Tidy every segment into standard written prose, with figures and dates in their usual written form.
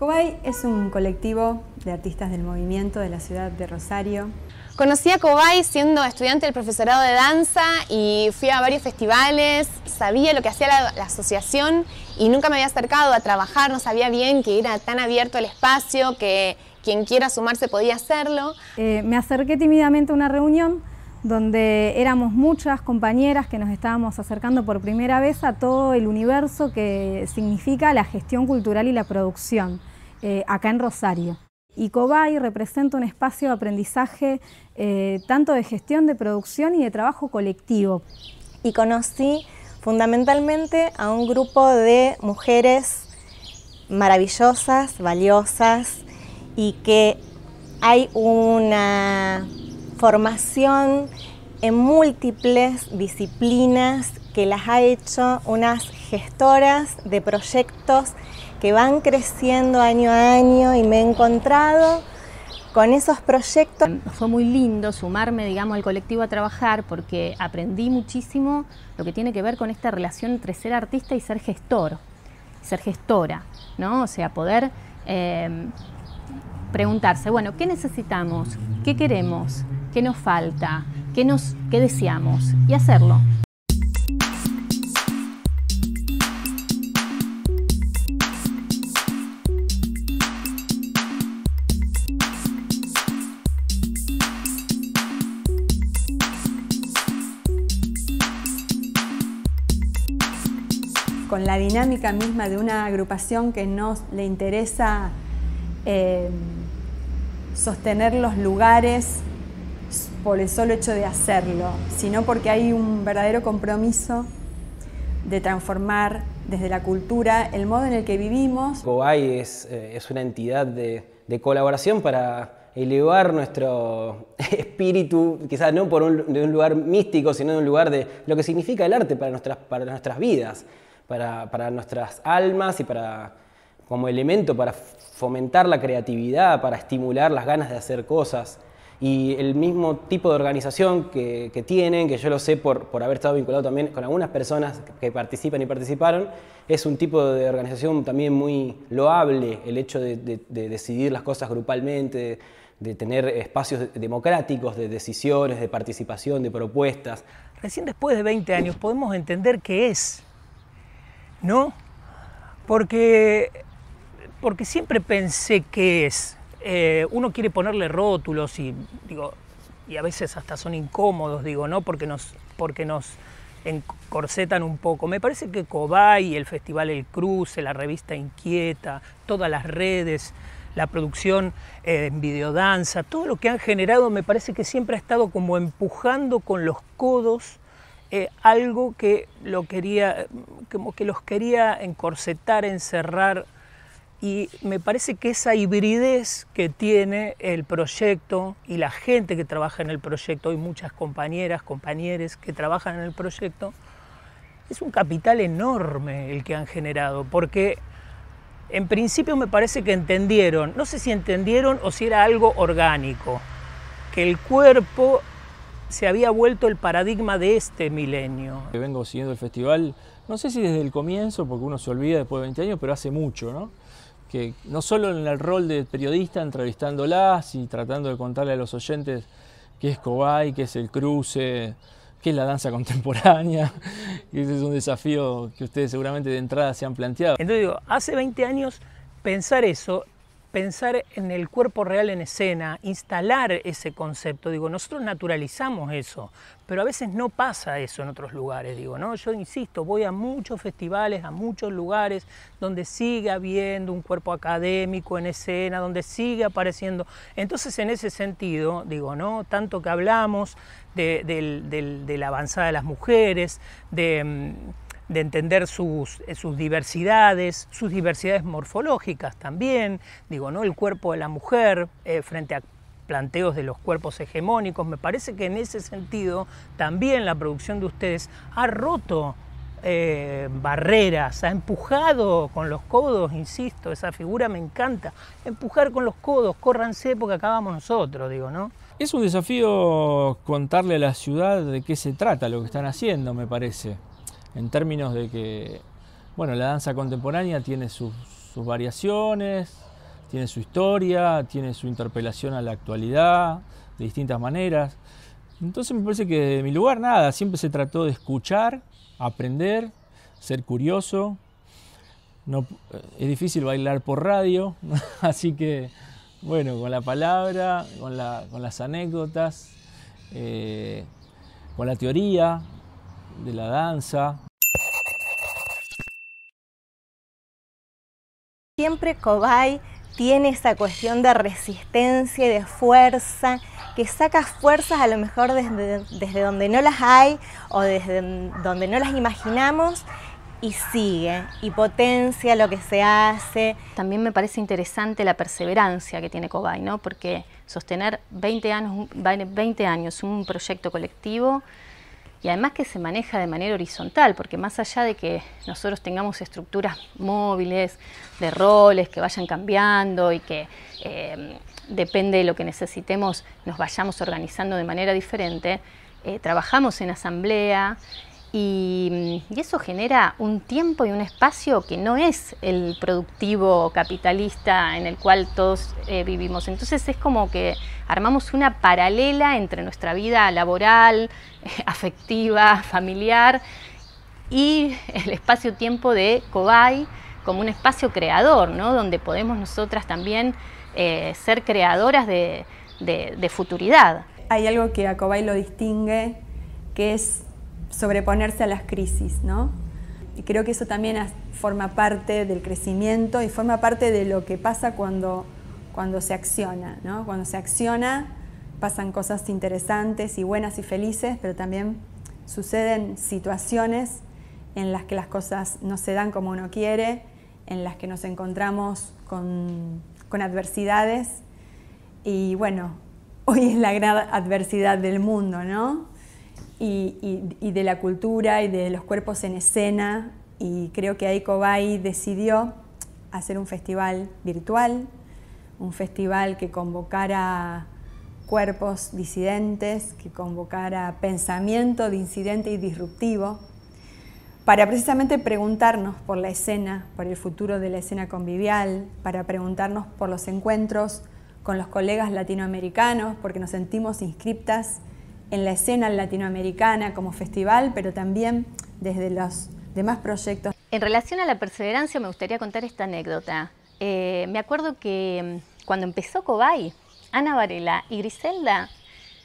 Cobay es un colectivo de artistas del movimiento de la ciudad de Rosario. Conocí a Cobay siendo estudiante del profesorado de danza y fui a varios festivales, sabía lo que hacía la asociación y nunca me había acercado a trabajar, no sabía bien que era tan abierto el espacio, que quien quiera sumarse podía hacerlo. Me acerqué tímidamente a una reunión donde éramos muchas compañeras que nos estábamos acercando por primera vez a todo el universo que significa la gestión cultural y la producción acá en Rosario. Y Cobay representa un espacio de aprendizaje tanto de gestión, de producción y de trabajo colectivo. Y conocí fundamentalmente a un grupo de mujeres maravillosas, valiosas, y que hay una formación en múltiples disciplinas que las ha hecho unas gestoras de proyectos que van creciendo año a año, y me he encontrado con esos proyectos. Fue muy lindo sumarme, digamos, al colectivo a trabajar porque aprendí muchísimo lo que tiene que ver con esta relación entre ser artista y ser gestor, ser gestora, ¿no? O sea, poder preguntarse, bueno, ¿qué necesitamos? ¿Qué queremos? ¿Qué nos falta? ¿Qué deseamos? Y hacerlo. Con la dinámica misma de una agrupación que no le interesa sostener los lugares por el solo hecho de hacerlo, sino porque hay un verdadero compromiso de transformar desde la cultura el modo en el que vivimos. Cobay es una entidad de colaboración para elevar nuestro espíritu, quizás no de un lugar místico, sino de un lugar de lo que significa el arte para nuestras vidas, para nuestras almas y como elemento para fomentar la creatividad, para estimular las ganas de hacer cosas. Y el mismo tipo de organización que tienen, que yo lo sé por haber estado vinculado también con algunas personas que participan y participaron, es un tipo de organización también muy loable, el hecho de decidir las cosas grupalmente, de tener espacios democráticos de decisiones, de participación, de propuestas. Recién después de 20 años podemos entender qué es, ¿no? Porque siempre pensé qué es. Uno quiere ponerle rótulos y a veces hasta son incómodos, ¿no? Porque nos encorsetan un poco. Me parece que Cobay, el Festival El Cruce, la revista Inquieta, todas las redes, la producción en videodanza, todo lo que han generado me parece que siempre ha estado como empujando con los codos algo que como que los quería encorsetar, encerrar. Y me parece que esa hibridez que tiene el proyecto y la gente que trabaja en el proyecto, hay muchas compañeras, compañeros que trabajan en el proyecto, es un capital enorme el que han generado, porque en principio me parece que entendieron, no sé si entendieron o si era algo orgánico, que el cuerpo se había vuelto el paradigma de este milenio. Vengo siguiendo el festival, no sé si desde el comienzo, porque uno se olvida después de 20 años, pero hace mucho, ¿no? Que no solo en el rol de periodista, entrevistándolas y tratando de contarle a los oyentes qué es Cobay, qué es el cruce, qué es la danza contemporánea, que ese es un desafío que ustedes seguramente de entrada se han planteado. Entonces hace 20 años pensar eso, pensar en el cuerpo real en escena, instalar ese concepto, nosotros naturalizamos eso, pero a veces no pasa eso en otros lugares, ¿no? Yo insisto, voy a muchos festivales, a muchos lugares donde sigue habiendo un cuerpo académico en escena, donde sigue apareciendo. Entonces, en ese sentido, ¿no? Tanto que hablamos de la avanzada de las mujeres, de entender sus diversidades morfológicas también, ¿no? El cuerpo de la mujer frente a planteos de los cuerpos hegemónicos. Me parece que en ese sentido también la producción de ustedes ha roto barreras, ha empujado con los codos, insisto, esa figura me encanta, empujar con los codos, córranse porque acá vamos nosotros, ¿no? Es un desafío contarle a la ciudad de qué se trata lo que están haciendo, me parece. En términos de que, bueno, la danza contemporánea tiene sus variaciones, tiene su historia, tiene su interpelación a la actualidad, de distintas maneras. Entonces me parece que de mi lugar nada, siempre se trató de escuchar, aprender, ser curioso. No, es difícil bailar por radio, así que bueno, con la palabra, con las anécdotas, con la teoría de la danza. Siempre Cobay tiene esa cuestión de resistencia y de fuerza, que saca fuerzas a lo mejor desde donde no las hay o desde donde no las imaginamos y sigue y potencia lo que se hace. También me parece interesante la perseverancia que tiene Cobay, ¿no? Porque sostener 20 años un proyecto colectivo y además que se maneja de manera horizontal, porque más allá de que nosotros tengamos estructuras móviles, de roles que vayan cambiando y que depende de lo que necesitemos, nos vayamos organizando de manera diferente, trabajamos en asamblea y eso genera un tiempo y un espacio que no es el productivo capitalista en el cual todos vivimos. Entonces es como que armamos una paralela entre nuestra vida laboral, afectiva, familiar y el espacio-tiempo de Cobay como un espacio creador, ¿no? Donde podemos nosotras también ser creadoras de futuridad. Hay algo que a Cobay lo distingue, que es sobreponerse a las crisis, ¿no? Y creo que eso también forma parte del crecimiento y forma parte de lo que pasa cuando se acciona, ¿no? Cuando se acciona pasan cosas interesantes y buenas y felices, pero también suceden situaciones en las que las cosas no se dan como uno quiere, en las que nos encontramos con adversidades y bueno, hoy es la gran adversidad del mundo, ¿no? Y de la cultura y de los cuerpos en escena, y creo que ahí Cobay decidió hacer un festival virtual, un festival que convocara cuerpos disidentes, que convocara pensamiento disidente y disruptivo, para precisamente preguntarnos por la escena, por el futuro de la escena convivial, para preguntarnos por los encuentros con los colegas latinoamericanos, porque nos sentimos inscriptas en la escena latinoamericana como festival, pero también desde los demás proyectos. En relación a la perseverancia me gustaría contar esta anécdota. Me acuerdo que cuando empezó Cobay, Ana Varela y Griselda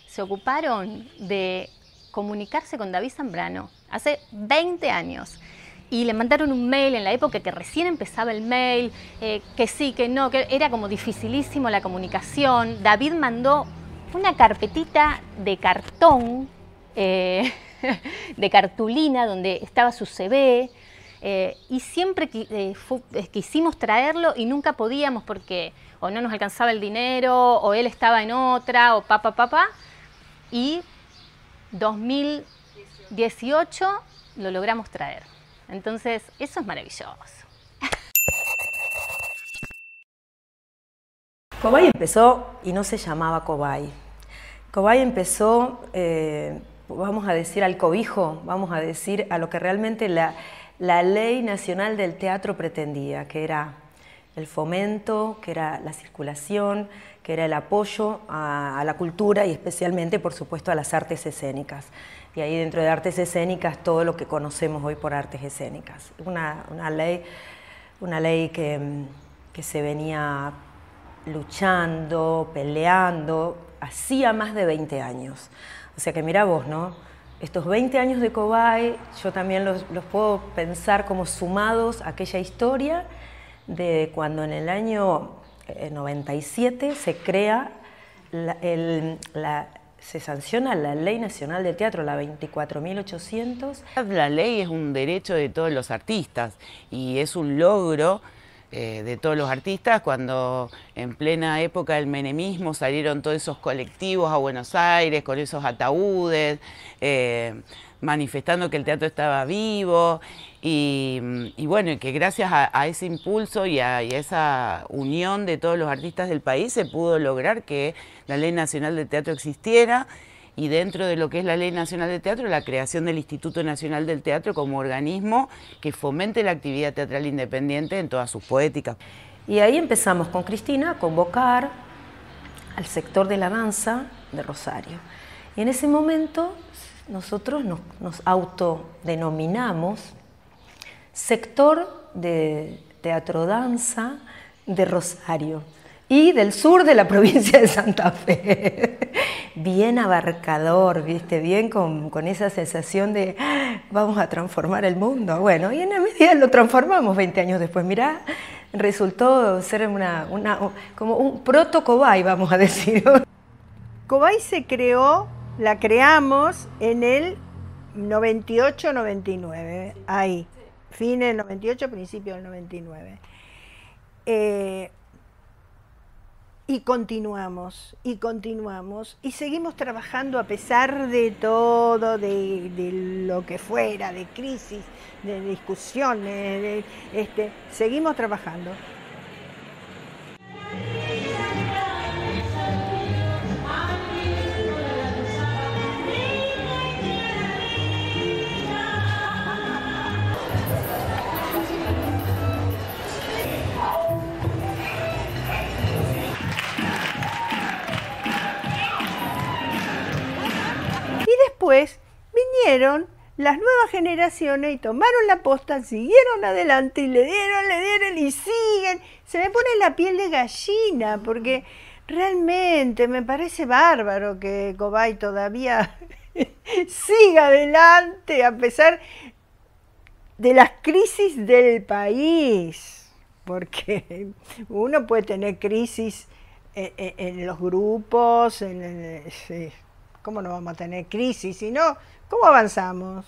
se ocuparon de comunicarse con David Zambrano hace 20 años. Y le mandaron un mail en la época que recién empezaba el mail, que sí, que no, que era como dificilísimo la comunicación. David mandó una carpetita de cartón, de cartulina, donde estaba su CV, y siempre quisimos traerlo y nunca podíamos porque o no nos alcanzaba el dinero, o él estaba en otra, o y 2018 lo logramos traer. Entonces, eso es maravilloso. Cobay empezó y no se llamaba Cobay. Cobay empezó, vamos a decir, al cobijo, vamos a decir, a lo que realmente la Ley Nacional del Teatro pretendía, que era el fomento, que era la circulación, que era el apoyo a la cultura y especialmente, por supuesto, a las artes escénicas. Y ahí dentro de artes escénicas, todo lo que conocemos hoy por artes escénicas. Una ley que se venía luchando, peleando, hacía más de 20 años. O sea que mira vos, ¿no? Estos 20 años de Cobay, yo también los puedo pensar como sumados a aquella historia de cuando en el año 97 se crea, se sanciona la Ley Nacional de Teatro, la 24.800. La ley es un derecho de todos los artistas y es un logro de todos los artistas cuando en plena época del menemismo salieron todos esos colectivos a Buenos Aires con esos ataúdes, manifestando que el teatro estaba vivo y bueno, y que gracias a ese impulso y a esa unión de todos los artistas del país se pudo lograr que la Ley Nacional de Teatro existiera y dentro de lo que es la Ley Nacional de Teatro, la creación del Instituto Nacional del Teatro como organismo que fomente la actividad teatral independiente en todas sus poéticas. Y ahí empezamos con Cristina a convocar al sector de la danza de Rosario. Y en ese momento nosotros nos autodenominamos sector de teatro-danza de Rosario y del sur de la provincia de Santa Fe. Bien abarcador, ¿viste? Bien con esa sensación de vamos a transformar el mundo. Bueno, y en la medida lo transformamos 20 años después. Mirá, resultó ser como un proto-Cobay, vamos a decir. Cobay se creó, la creamos en el 98-99, ahí, fines del 98, principio del 99. Y continuamos, y seguimos trabajando a pesar de todo, de lo que fuera, de crisis, de discusiones, seguimos trabajando. Después vinieron las nuevas generaciones y tomaron la posta, siguieron adelante y le dieron y siguen. Se me pone la piel de gallina porque realmente me parece bárbaro que Cobay todavía siga adelante a pesar de las crisis del país. Porque uno puede tener crisis en los grupos, ¿cómo no vamos a tener crisis? Si no, ¿cómo avanzamos?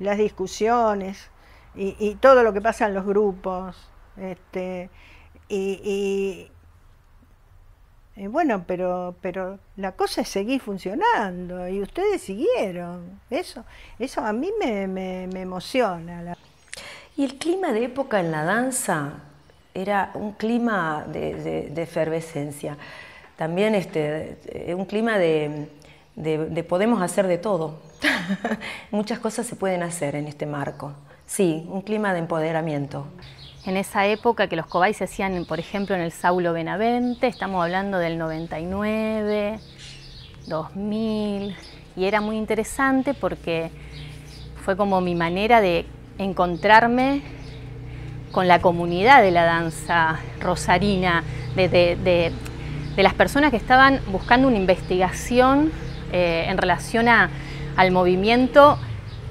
Las discusiones y todo lo que pasa en los grupos. Bueno, pero la cosa es seguir funcionando y ustedes siguieron. Eso a mí me emociona. Y el clima de época en la danza era un clima de efervescencia. También un clima de podemos hacer de todo. Muchas cosas se pueden hacer en este marco. Sí, un clima de empoderamiento. En esa época que los Cobay se hacían, por ejemplo, en el Saulo Benavente, estamos hablando del 99, 2000, y era muy interesante porque fue como mi manera de encontrarme con la comunidad de la danza rosarina, de las personas que estaban buscando una investigación en relación al movimiento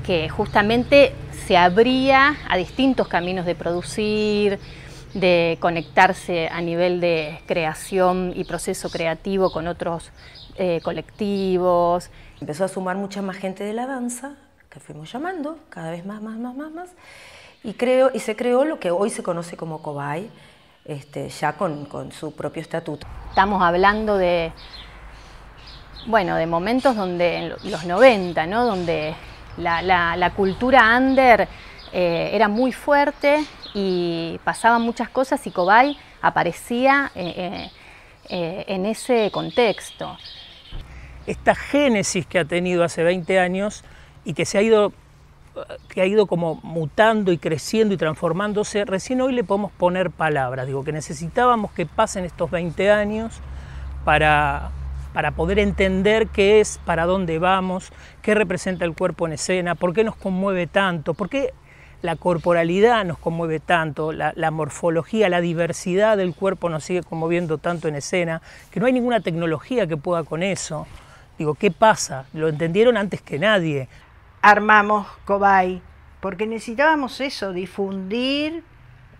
que justamente se abría a distintos caminos de producir, de conectarse a nivel de creación y proceso creativo con otros colectivos. Empezó a sumar mucha más gente de la danza, que fuimos llamando cada vez más, y se creó lo que hoy se conoce como Cobay, ya con su propio estatuto. Estamos hablando de momentos donde, en los 90, ¿no? Donde la cultura under era muy fuerte y pasaban muchas cosas y Cobay aparecía en ese contexto. Esta génesis que ha tenido hace 20 años y que ha ido como mutando y creciendo y transformándose, recién hoy le podemos poner palabras. Digo que necesitábamos que pasen estos 20 años para poder entender qué es, para dónde vamos, qué representa el cuerpo en escena, por qué nos conmueve tanto, por qué la corporalidad nos conmueve tanto, la morfología, la diversidad del cuerpo nos sigue conmoviendo tanto en escena, que no hay ninguna tecnología que pueda con eso. Digo, ¿qué pasa? Lo entendieron antes que nadie. Armamos Cobay porque necesitábamos eso, difundir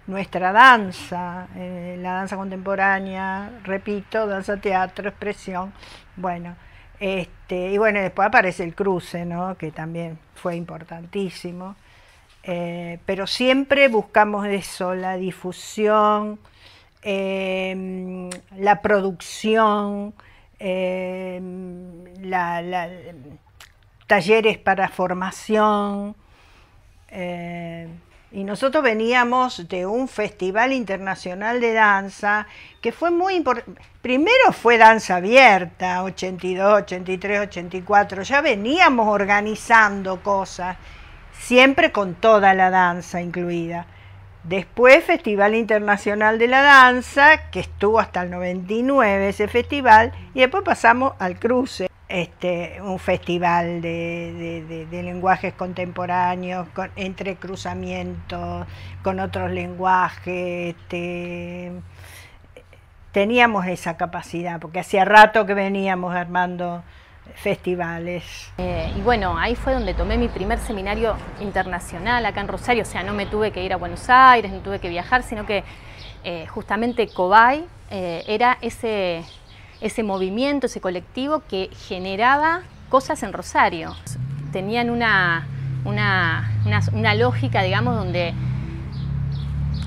nuestra danza, la danza contemporánea, repito, danza, teatro, expresión. Bueno, y bueno, después aparece el cruce, ¿no? Que también fue importantísimo. Pero siempre buscamos eso, la difusión, la producción, talleres para formación. Y nosotros veníamos de un festival internacional de danza que fue muy importante. Primero fue danza abierta, 82, 83, 84. Ya veníamos organizando cosas, siempre con toda la danza incluida. Después Festival Internacional de la Danza, que estuvo hasta el 99 ese festival, y después pasamos al Cruce, un festival de lenguajes contemporáneos, entre cruzamientos, con otros lenguajes. Teníamos esa capacidad, porque hacía rato que veníamos armando festivales. Y bueno, ahí fue donde tomé mi primer seminario internacional acá en Rosario, o sea, no me tuve que ir a Buenos Aires, no tuve que viajar, sino que justamente Cobay era ese movimiento, ese colectivo que generaba cosas en Rosario. Tenían una lógica, digamos, donde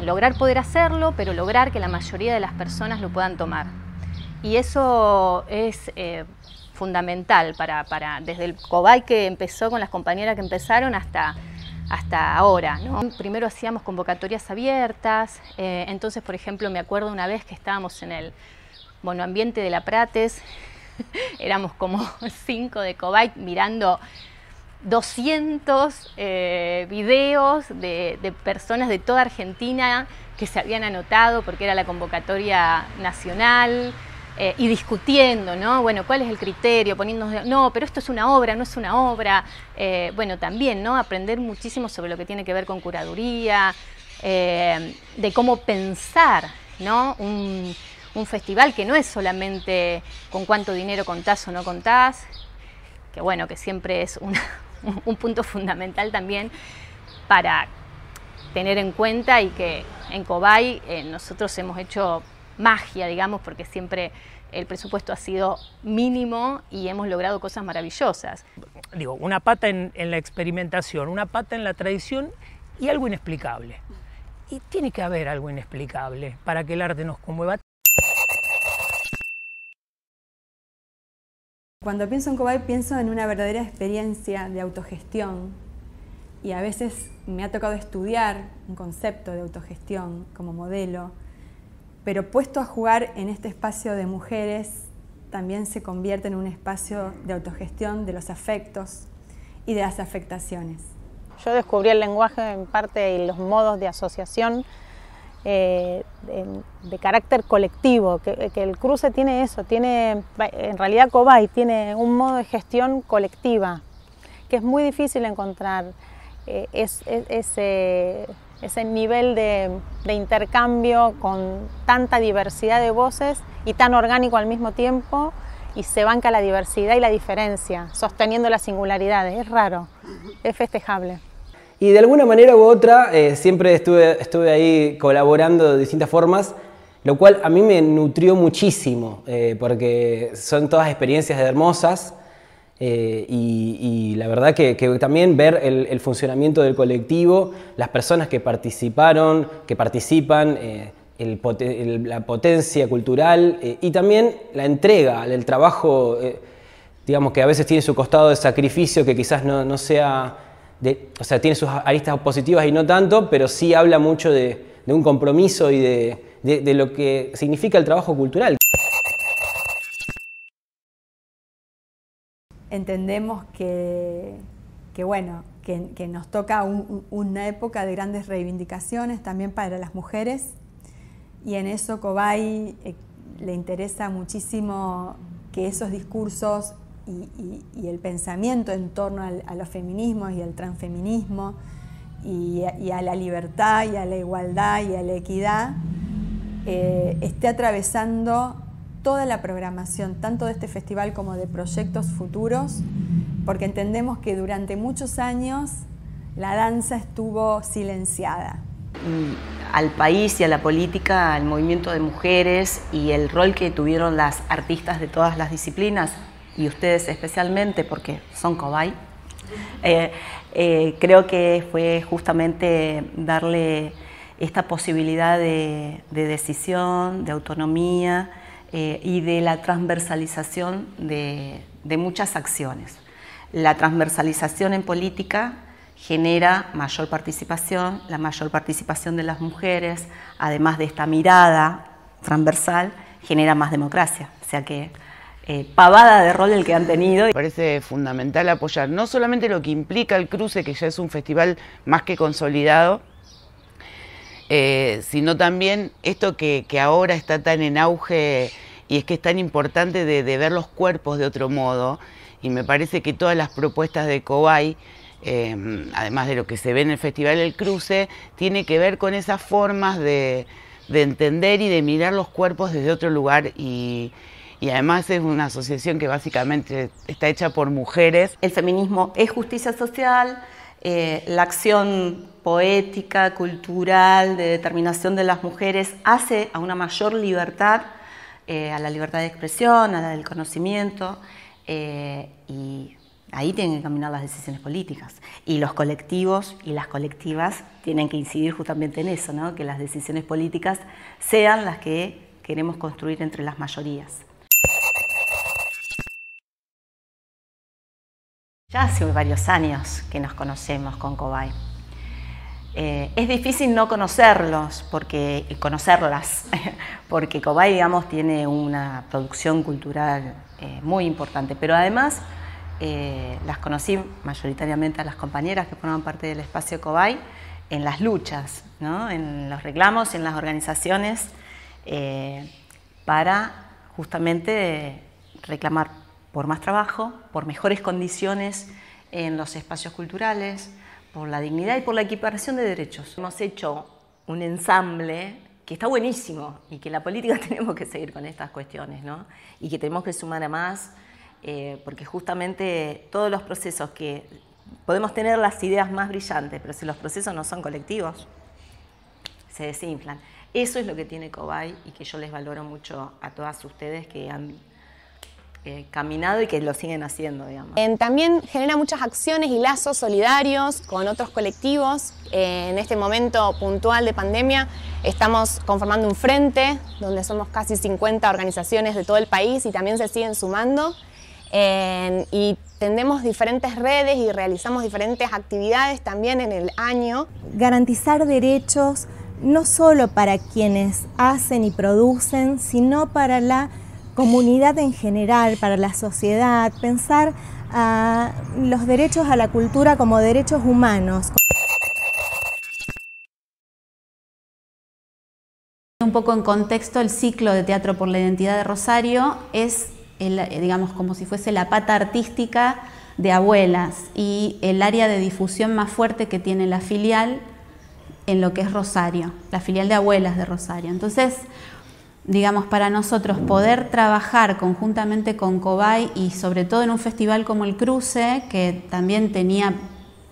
lograr poder hacerlo, pero lograr que la mayoría de las personas lo puedan tomar. Y eso es fundamental desde el Cobay que empezó con las compañeras que empezaron hasta ahora, ¿no? Primero hacíamos convocatorias abiertas, entonces, por ejemplo, me acuerdo una vez que estábamos en el monoambiente de la Prates, éramos como 5 de Cobay mirando 200 videos de personas de toda Argentina que se habían anotado porque era la convocatoria nacional, y discutiendo, ¿no? Bueno, ¿cuál es el criterio? Poniéndonos, no, pero esto es una obra, no es una obra. Bueno, también, ¿no? Aprender muchísimo sobre lo que tiene que ver con curaduría, de cómo pensar, ¿no? Un festival que no es solamente con cuánto dinero contás o no contás, que bueno, que siempre es un punto fundamental también para tener en cuenta, y que en Cobay nosotros hemos hecho magia, digamos, porque siempre el presupuesto ha sido mínimo y hemos logrado cosas maravillosas. Digo, una pata en la experimentación, una pata en la tradición y algo inexplicable. Y tiene que haber algo inexplicable para que el arte nos conmueva. Cuando pienso en Cobay pienso en una verdadera experiencia de autogestión, y a veces me ha tocado estudiar un concepto de autogestión como modelo, pero puesto a jugar en este espacio de mujeres, también se convierte en un espacio de autogestión de los afectos y de las afectaciones. Yo descubrí el lenguaje en parte y los modos de asociación de carácter colectivo, que el cruce tiene eso, en realidad Cobay tiene un modo de gestión colectiva, que es muy difícil encontrar ese nivel de intercambio con tanta diversidad de voces y tan orgánico al mismo tiempo, y se banca la diversidad y la diferencia, sosteniendo las singularidades. Es raro, es festejable. Y de alguna manera u otra siempre estuve ahí colaborando de distintas formas, lo cual a mí me nutrió muchísimo, porque son todas experiencias hermosas. Y la verdad que también ver el funcionamiento del colectivo, las personas que participaron, que participan, la potencia cultural y también la entrega, el trabajo, digamos que a veces tiene su costado de sacrificio que quizás no sea, o sea, tiene sus aristas positivas y no tanto, pero sí habla mucho de un compromiso y de lo que significa el trabajo cultural. Entendemos que nos toca una época de grandes reivindicaciones también para las mujeres, y en eso Cobay le interesa muchísimo que esos discursos y el pensamiento en torno a los feminismos y al transfeminismo y a la libertad y a la igualdad y a la equidad esté atravesando toda la programación, tanto de este festival como de proyectos futuros, porque entendemos que durante muchos años la danza estuvo silenciada. Al país y a la política, al movimiento de mujeres y el rol que tuvieron las artistas de todas las disciplinas, y ustedes especialmente porque son Cobay, creo que fue justamente darle esta posibilidad de decisión, de autonomía, y de la transversalización de muchas acciones. La transversalización en política genera mayor participación, la mayor participación de las mujeres, además de esta mirada transversal, genera más democracia. O sea que pavada de rol el que han tenido. Me parece fundamental apoyar no solamente lo que implica el cruce, que ya es un festival más que consolidado, sino también esto que ahora está tan en auge y es que es tan importante de ver los cuerpos de otro modo, y me parece que todas las propuestas de Cobay, además de lo que se ve en el Festival El Cruce, tiene que ver con esas formas de entender y de mirar los cuerpos desde otro lugar, y además es una asociación que básicamente está hecha por mujeres. El feminismo es justicia social, la acción poética, cultural, de determinación de las mujeres hace a una mayor libertad, a la libertad de expresión, a la del conocimiento, y ahí tienen que caminar las decisiones políticas. Y los colectivos y las colectivas tienen que incidir justamente en eso, ¿no? Que las decisiones políticas sean las que queremos construir entre las mayorías. Ya hace varios años que nos conocemos con Cobay. Es difícil no conocerlas, porque Cobay, digamos, tiene una producción cultural muy importante, pero además las conocí mayoritariamente a las compañeras que forman parte del espacio Cobay en las luchas, ¿no? En los reclamos y en las organizaciones para justamente reclamar por más trabajo, por mejores condiciones en los espacios culturales, por la dignidad y por la equiparación de derechos. Hemos hecho un ensamble que está buenísimo y que la política tenemos que seguir con estas cuestiones, ¿no? Y que tenemos que sumar a más, porque justamente todos los procesos que podemos tener las ideas más brillantes, pero si los procesos no son colectivos, se desinflan. Eso es lo que tiene Cobay y que yo les valoro mucho a todas ustedes que han caminado y que lo siguen haciendo, digamos. También genera muchas acciones y lazos solidarios con otros colectivos. En este momento puntual de pandemia estamos conformando un frente donde somos casi 50 organizaciones de todo el país y también se siguen sumando. Y tendemos diferentes redes y realizamos diferentes actividades también en el año. Garantizar derechos no solo para quienes hacen y producen, sino para la comunidad en general, para la sociedad, pensar los derechos a la cultura como derechos humanos. Un poco en contexto, el ciclo de Teatro por la Identidad de Rosario es, digamos, como si fuese la pata artística de Abuelas y el área de difusión más fuerte que tiene la filial en lo que es Rosario, la filial de Abuelas de Rosario. Entonces, digamos, para nosotros poder trabajar conjuntamente con Cobay y sobre todo en un festival como el Cruce, que también tenía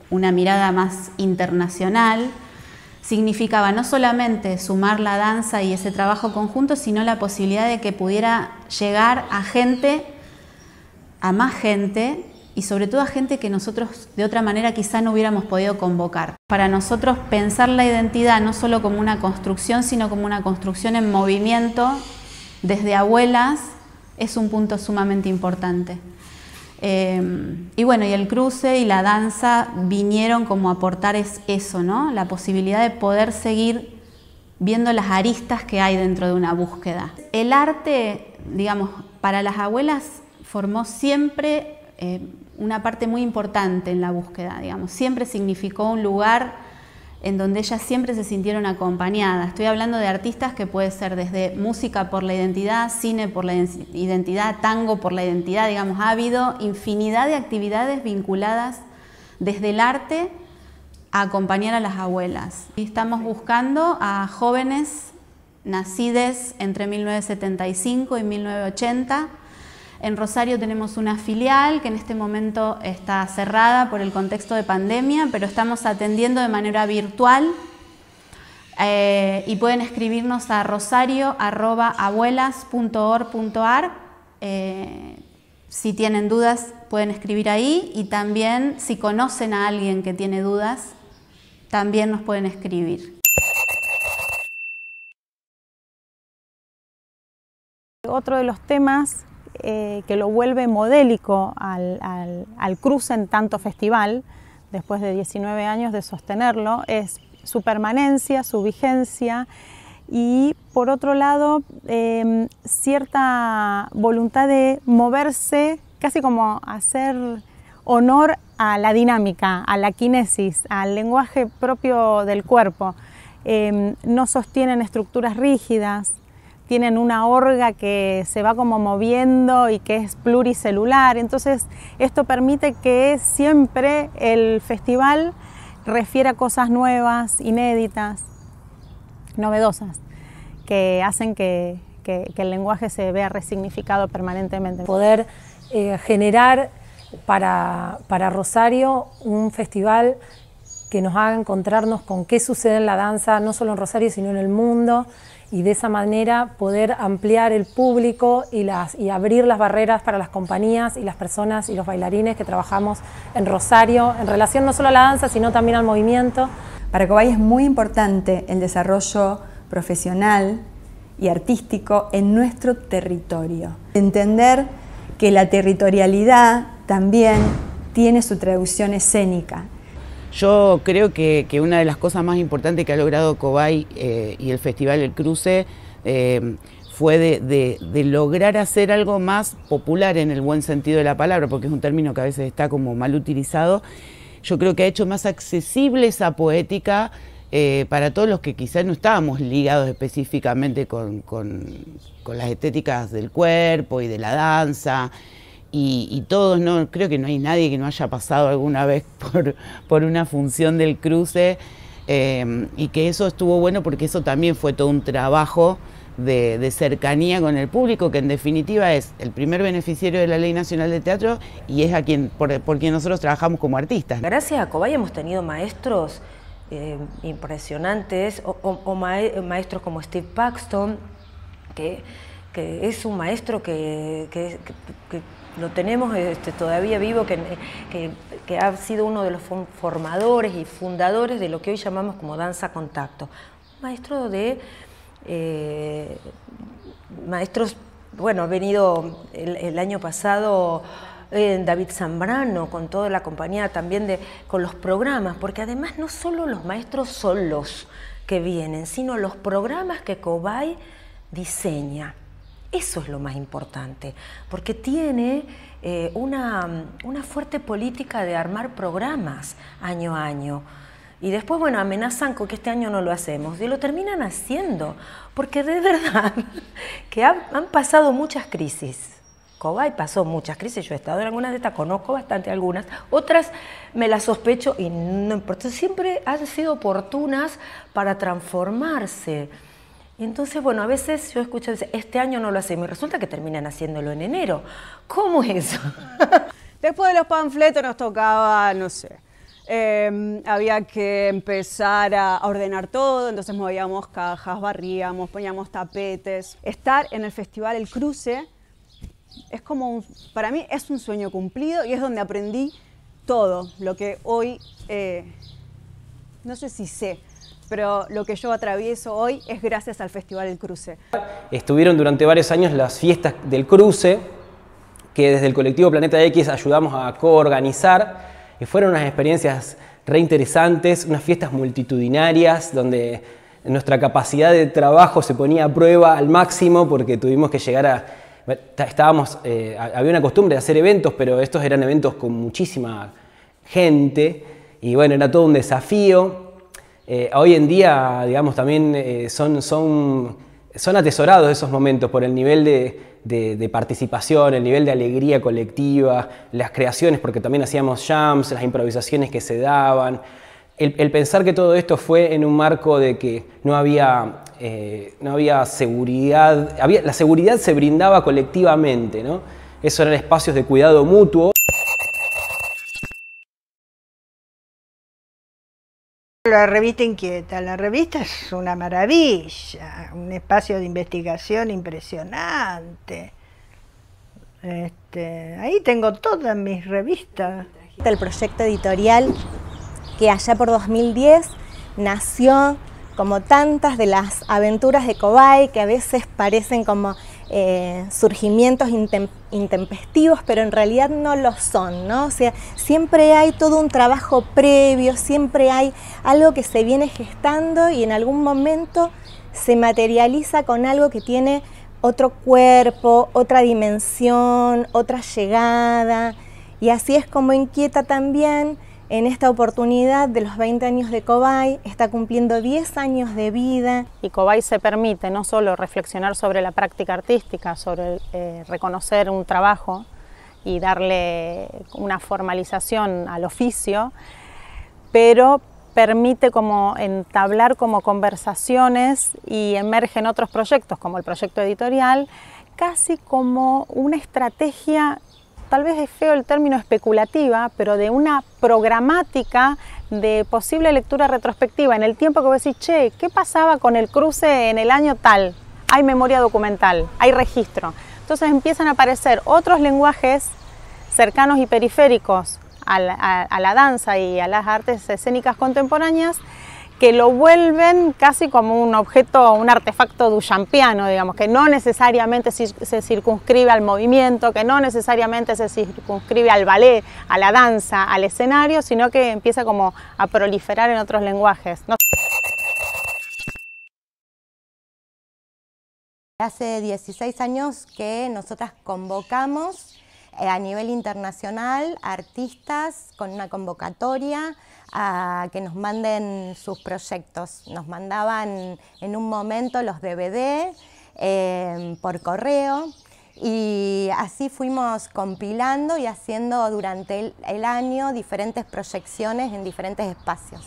una mirada más internacional, significaba no solamente sumar la danza y ese trabajo conjunto, sino la posibilidad de que pudiera llegar a gente, a más gente, y sobre todo a gente que nosotros de otra manera quizá no hubiéramos podido convocar. Para nosotros pensar la identidad no solo como una construcción, sino como una construcción en movimiento desde Abuelas es un punto sumamente importante. Y bueno, y el Cruce y la danza vinieron como a aportar eso, ¿no? La posibilidad de poder seguir viendo las aristas que hay dentro de una búsqueda. El arte, digamos, para las Abuelas formó siempre una parte muy importante en la búsqueda, digamos. Siempre significó un lugar en donde ellas siempre se sintieron acompañadas. Estoy hablando de artistas que puede ser desde música por la identidad, cine por la identidad, tango por la identidad, digamos. Ha habido infinidad de actividades vinculadas desde el arte a acompañar a las Abuelas. Y estamos buscando a jóvenes nacidas entre 1975 y 1980. En Rosario tenemos una filial que en este momento está cerrada por el contexto de pandemia, pero estamos atendiendo de manera virtual y pueden escribirnos a rosario@abuelas.org.ar. Si tienen dudas pueden escribir ahí y también si conocen a alguien que tiene dudas, también nos pueden escribir. Otro de los temas que lo vuelve modélico al Cruce en tanto festival, después de 19 años de sostenerlo, es su permanencia, su vigencia y, por otro lado, cierta voluntad de moverse, casi como hacer honor a la dinámica, a la kinesis, al lenguaje propio del cuerpo. no sostienen estructuras rígidas, tienen una orga que se va como moviendo y que es pluricelular. Entonces esto permite que siempre el festival refiera cosas nuevas, inéditas, novedosas, que hacen que el lenguaje se vea resignificado permanentemente. Poder generar para Rosario un festival que nos haga encontrarnos con qué sucede en la danza, no solo en Rosario, sino en el mundo, y de esa manera poder ampliar el público y abrir las barreras para las compañías y las personas y los bailarines que trabajamos en Rosario, en relación no solo a la danza, sino también al movimiento. Para Cobay es muy importante el desarrollo profesional y artístico en nuestro territorio. Entender que la territorialidad también tiene su traducción escénica. Yo creo que una de las cosas más importantes que ha logrado Cobay y el Festival El Cruce fue de lograr hacer algo más popular en el buen sentido de la palabra, porque es un término que a veces está como mal utilizado. Yo creo que ha hecho más accesible esa poética para todos los que quizás no estábamos ligados específicamente con las estéticas del cuerpo y de la danza. Y todos, no creo que no hay nadie que no haya pasado alguna vez por una función del Cruce, y que eso estuvo bueno porque eso también fue todo un trabajo de cercanía con el público, que en definitiva es el primer beneficiario de la Ley Nacional de Teatro y es por quien nosotros trabajamos como artistas. Gracias a Cobay hemos tenido maestros impresionantes, maestros como Steve Paxton, que es un maestro que lo tenemos todavía vivo, que ha sido uno de los formadores y fundadores de lo que hoy llamamos como danza contacto. Un maestro maestros, bueno, ha venido el año pasado David Zambrano con toda la compañía también con los programas, porque además no solo los maestros son los que vienen, sino los programas que Cobay diseña. Eso es lo más importante, porque tiene una fuerte política de armar programas año a año. Y después, bueno, amenazan con que este año no lo hacemos. Y lo terminan haciendo, porque de verdad que han pasado muchas crisis. Cobay pasó muchas crisis, yo he estado en algunas de estas, conozco bastante algunas, otras me las sospecho y no importa, siempre han sido oportunas para transformarse. Entonces, bueno, a veces yo escucho, este año no lo hacemos y resulta que terminan haciéndolo en enero. ¿Cómo es eso? Después de los panfletos nos tocaba, no sé, había que empezar a ordenar todo, entonces movíamos cajas, barríamos, poníamos tapetes. Estar en el Festival El Cruce es como, para mí es un sueño cumplido y es donde aprendí todo lo que hoy, no sé si sé, pero lo que yo atravieso hoy es gracias al Festival El Cruce. Estuvieron durante varios años las fiestas del Cruce, que desde el colectivo Planeta X ayudamos a coorganizar, y fueron unas experiencias re interesantes, unas fiestas multitudinarias, donde nuestra capacidad de trabajo se ponía a prueba al máximo, porque tuvimos que llegar a... había una costumbre de hacer eventos, pero estos eran eventos con muchísima gente, y bueno, era todo un desafío. Hoy en día, digamos, también son atesorados esos momentos por el nivel de participación, el nivel de alegría colectiva, las creaciones, porque también hacíamos jams, las improvisaciones que se daban. El pensar que todo esto fue en un marco de que no había seguridad, la seguridad se brindaba colectivamente, ¿no? Eso eran espacios de cuidado mutuo. La revista Inquieta, la revista es una maravilla, un espacio de investigación impresionante. Ahí tengo todas mis revistas. El proyecto editorial que allá por 2010 nació como tantas de las aventuras de Cobay, que a veces parecen como surgimientos intempestivos, pero en realidad no lo son, ¿no? O sea, siempre hay todo un trabajo previo, siempre hay algo que se viene gestando y en algún momento se materializa con algo que tiene otro cuerpo, otra dimensión, otra llegada. Y así es como Inquieta también en esta oportunidad de los 20 años de Cobay, está cumpliendo 10 años de vida. Y Cobay se permite no solo reflexionar sobre la práctica artística, sobre reconocer un trabajo y darle una formalización al oficio, pero permite como entablar como conversaciones y emergen otros proyectos, como el proyecto editorial, casi como una estrategia, tal vez es feo el término especulativa, pero de una programática de posible lectura retrospectiva en el tiempo que vos decís, che, ¿qué pasaba con el cruce en el año tal? Hay memoria documental, hay registro. Entonces empiezan a aparecer otros lenguajes cercanos y periféricos a la danza y a las artes escénicas contemporáneas, que lo vuelven casi como un objeto, un artefacto duchampiano, digamos, que no necesariamente se circunscribe al movimiento, que no necesariamente se circunscribe al ballet, a la danza, al escenario, sino que empieza como a proliferar en otros lenguajes, ¿no? Hace 16 años que nosotras convocamos a nivel internacional artistas con una convocatoria a que nos manden sus proyectos. Nos mandaban en un momento los DVD por correo y así fuimos compilando y haciendo durante el año diferentes proyecciones en diferentes espacios.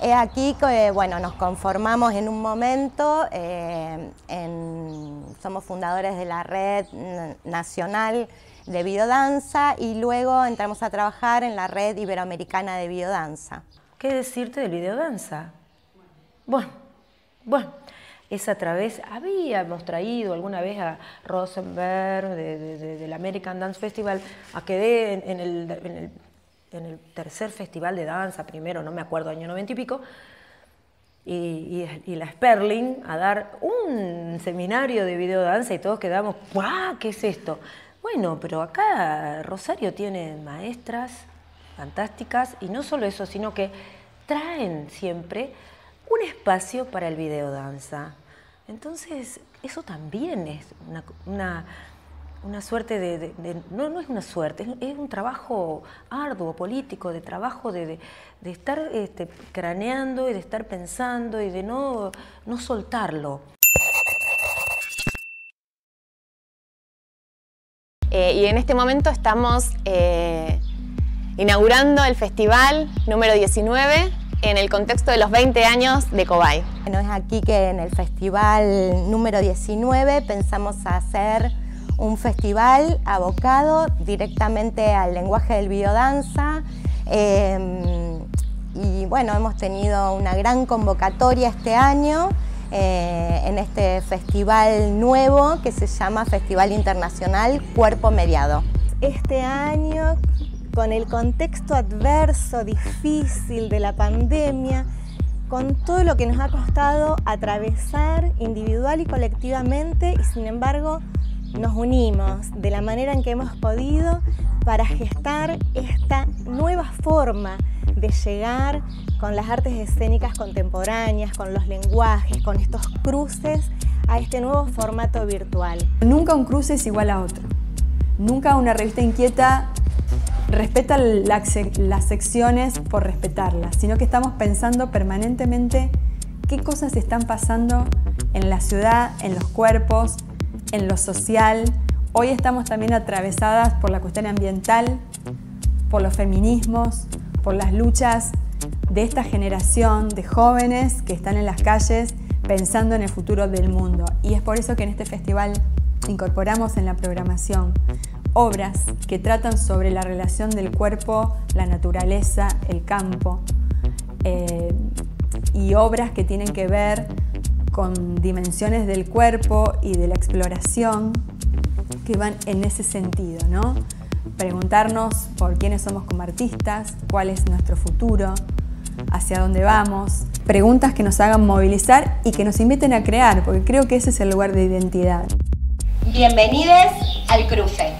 Es aquí que bueno, nos conformamos en un momento, somos fundadores de la Red Nacional de Biodanza y luego entramos a trabajar en la Red Iberoamericana de Biodanza. ¿Qué decirte de biodanza? Bueno, es a través, habíamos traído alguna vez a Rosenberg del American Dance Festival, quedé en el tercer festival de danza, primero, no me acuerdo, año 90 y pico, y la Sperling a dar un seminario de videodanza y todos quedamos, ¡guau! ¿Qué es esto? Bueno, pero acá Rosario tiene maestras fantásticas y no solo eso, sino que traen siempre un espacio para el videodanza. Entonces, eso también es una suerte no es una suerte, es un trabajo arduo, político, de trabajo de estar craneando y de estar pensando y de no soltarlo. Y en este momento estamos inaugurando el festival número 19 en el contexto de los 20 años de Cobay. Bueno, es aquí que en el festival número 19 pensamos hacer un festival abocado directamente al lenguaje del biodanza. Y bueno, hemos tenido una gran convocatoria este año en este festival nuevo que se llama Festival Internacional Cuerpo Mediado. Este año, con el contexto adverso, difícil de la pandemia, con todo lo que nos ha costado atravesar individual y colectivamente, y sin embargo nos unimos de la manera en que hemos podido para gestar esta nueva forma de llegar con las artes escénicas contemporáneas, con los lenguajes, con estos cruces a este nuevo formato virtual. Nunca un cruce es igual a otro. Nunca una revista inquieta respeta las secciones por respetarlas, sino que estamos pensando permanentemente qué cosas están pasando en la ciudad, en los cuerpos, en lo social. Hoy estamos también atravesadas por la cuestión ambiental, por los feminismos, por las luchas de esta generación de jóvenes que están en las calles pensando en el futuro del mundo. Y es por eso que en este festival incorporamos en la programación obras que tratan sobre la relación del cuerpo, la naturaleza, el campo, y obras que tienen que ver con dimensiones del cuerpo y de la exploración que van en ese sentido, ¿no? Preguntarnos por quiénes somos como artistas, cuál es nuestro futuro, hacia dónde vamos. Preguntas que nos hagan movilizar y que nos inviten a crear, porque creo que ese es el lugar de identidad. Bienvenidos al cruce.